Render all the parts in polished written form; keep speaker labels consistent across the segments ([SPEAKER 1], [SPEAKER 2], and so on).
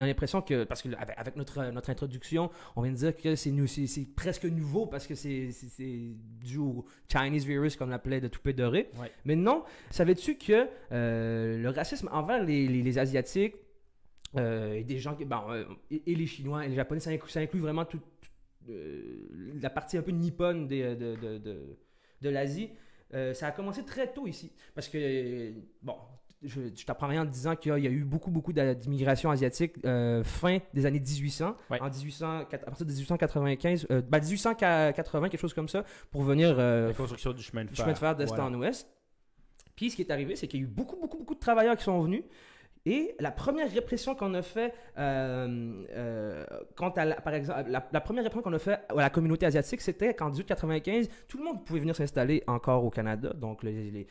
[SPEAKER 1] l'impression que, parce que avec notre introduction, on vient de dire que c'est presque nouveau parce que c'est dû au Chinese virus, comme on l'appelait de toupet doré.
[SPEAKER 2] Ouais.
[SPEAKER 1] Mais non, savais-tu que le racisme envers les Asiatiques et des gens, et les Chinois et les Japonais, ça inclut vraiment la partie un peu nippone de l'Asie. Ça a commencé très tôt ici. Parce que, bon, je t'apprends rien en te disant qu'il y a eu beaucoup d'immigration asiatique fin des années 1800,
[SPEAKER 2] Ouais.
[SPEAKER 1] à partir de 1895, 1880, quelque chose comme ça, pour venir
[SPEAKER 2] La construction du chemin de fer.
[SPEAKER 1] d'est en ouest. Puis ce qui est arrivé, c'est qu'il y a eu beaucoup de travailleurs qui sont venus. Et la première répression qu'on a fait, par exemple, la première répression qu'on a fait à la communauté asiatique, c'était qu'en 1895, tout le monde pouvait venir s'installer encore au Canada. Donc les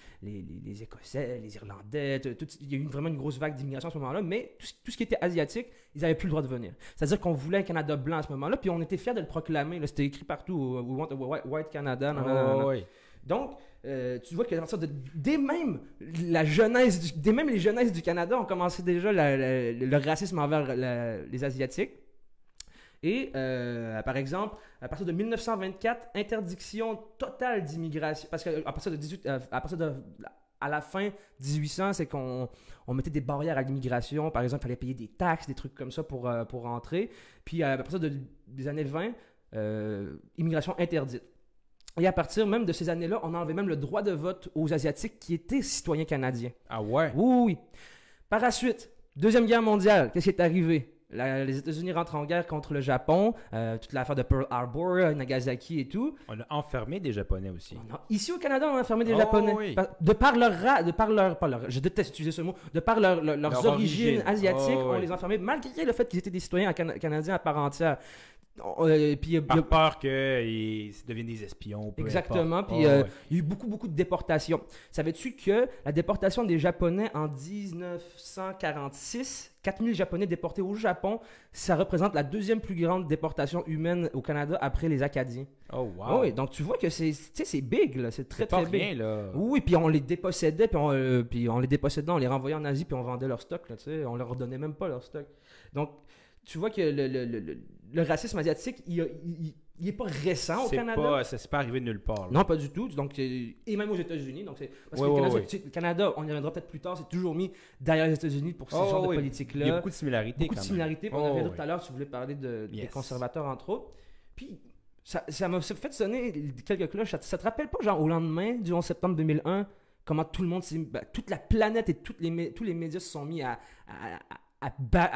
[SPEAKER 1] Écossais, les Irlandais, il y a eu vraiment une grosse vague d'immigration à ce moment-là, mais tout ce qui était asiatique, ils n'avaient plus le droit de venir. C'est-à-dire qu'on voulait un Canada blanc à ce moment-là, puis on était fiers de le proclamer. Là, c'était écrit partout, We want a white Canada.
[SPEAKER 2] Oui.
[SPEAKER 1] Donc, tu vois qu'à partir dès même les jeunesses du Canada ont commencé déjà le racisme envers les Asiatiques. Et par exemple, à partir de 1924, interdiction totale d'immigration. Parce qu'à partir à la fin 1800, c'est qu'on mettait des barrières à l'immigration. Par exemple, il fallait payer des taxes, des trucs comme ça pour rentrer. Puis à partir des années 20, immigration interdite. Et à partir même de ces années-là, on a enlevé même le droit de vote aux Asiatiques qui étaient citoyens canadiens.
[SPEAKER 2] Ah ouais?
[SPEAKER 1] Oui. Par la suite, Deuxième Guerre mondiale, qu'est-ce qui est arrivé? Les États-Unis rentrent en guerre contre le Japon, toute l'affaire de Pearl Harbor, Nagasaki et tout.
[SPEAKER 2] On a enfermé des Japonais aussi.
[SPEAKER 1] Ici au Canada, on a enfermé des Japonais.
[SPEAKER 2] Oui.
[SPEAKER 1] De par je déteste utiliser ce mot, de par leurs origines asiatiques, on les a enfermés, malgré le fait qu'ils étaient des citoyens canadiens à part entière.
[SPEAKER 2] Par peur qu'ils deviennent des espions.
[SPEAKER 1] Exactement. Puis il y a eu beaucoup de déportations. Savais-tu que la déportation des Japonais en 1946, 4000 Japonais déportés au Japon, ça représente la deuxième plus grande déportation humaine au Canada après les Acadiens.
[SPEAKER 2] Oh wow.
[SPEAKER 1] Oui, donc tu vois que c'est big, là. C'est très très big.
[SPEAKER 2] Rien, là.
[SPEAKER 1] Oui, puis on les dépossédait, puis on les dépossédait, on les renvoyait en Asie, puis on vendait leur stock, là, tu sais. On leur donnait même pas leur stock. Donc, tu vois que le racisme asiatique, il est pas récent au Canada.
[SPEAKER 2] Ça s'est pas arrivé de nulle part. Là.
[SPEAKER 1] Non, pas du tout. Donc, et même aux États-Unis. Donc parce que le Canada, on y reviendra peut-être plus tard, c'est toujours mis derrière les États-unis pour ce genre de politique-là.
[SPEAKER 2] Il y a beaucoup de similarités.
[SPEAKER 1] Beaucoup de similarités. On reviendra tout à l'heure, tu voulais parler des conservateurs, entre autres. Puis, ça m'a fait sonner quelques cloches. Ça te rappelle pas, genre, au lendemain du 11 septembre 2001, comment tout le monde, toute la planète et tous les médias se sont mis à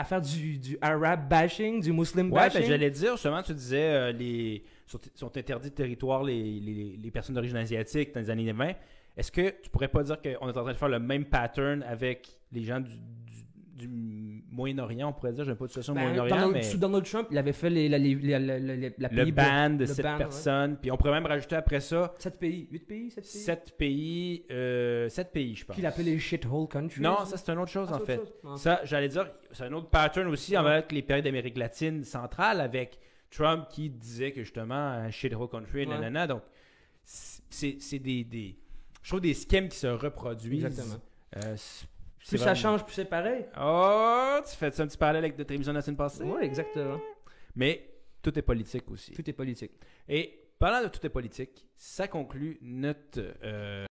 [SPEAKER 1] faire du Arab bashing, du Muslim bashing.
[SPEAKER 2] Ouais, j'allais dire, justement, tu disais, sont interdits de territoire les personnes d'origine asiatique dans les années 20. Est-ce que tu pourrais pas dire qu'on est en train de faire le même pattern avec les gens du Moyen-Orient, on pourrait dire, j'aime pas de situation Moyen-Orient,
[SPEAKER 1] sous Donald Trump, il avait fait
[SPEAKER 2] le ban de 7 personnes, ouais. Puis on pourrait même rajouter après ça
[SPEAKER 1] 7 pays, 8 pays,
[SPEAKER 2] 7 pays, 7 pays, je pense.
[SPEAKER 1] Puis il appelait les shithole countries.
[SPEAKER 2] Non, ça c'est une autre chose en fait. Ça, j'allais dire, c'est un autre pattern aussi avec les pays d'Amérique latine centrale, avec Trump qui disait que justement, shithole country, nanana. Donc, c'est des je trouve des schèmes qui se reproduisent.
[SPEAKER 1] Exactement.
[SPEAKER 2] Plus
[SPEAKER 1] ça change, plus c'est pareil.
[SPEAKER 2] Oh, tu fais un petit parallèle avec notre émission de la semaine passée?
[SPEAKER 1] Oui, exactement.
[SPEAKER 2] Mais tout est politique aussi.
[SPEAKER 1] Tout est politique.
[SPEAKER 2] Et parlant de tout est politique, ça conclut notre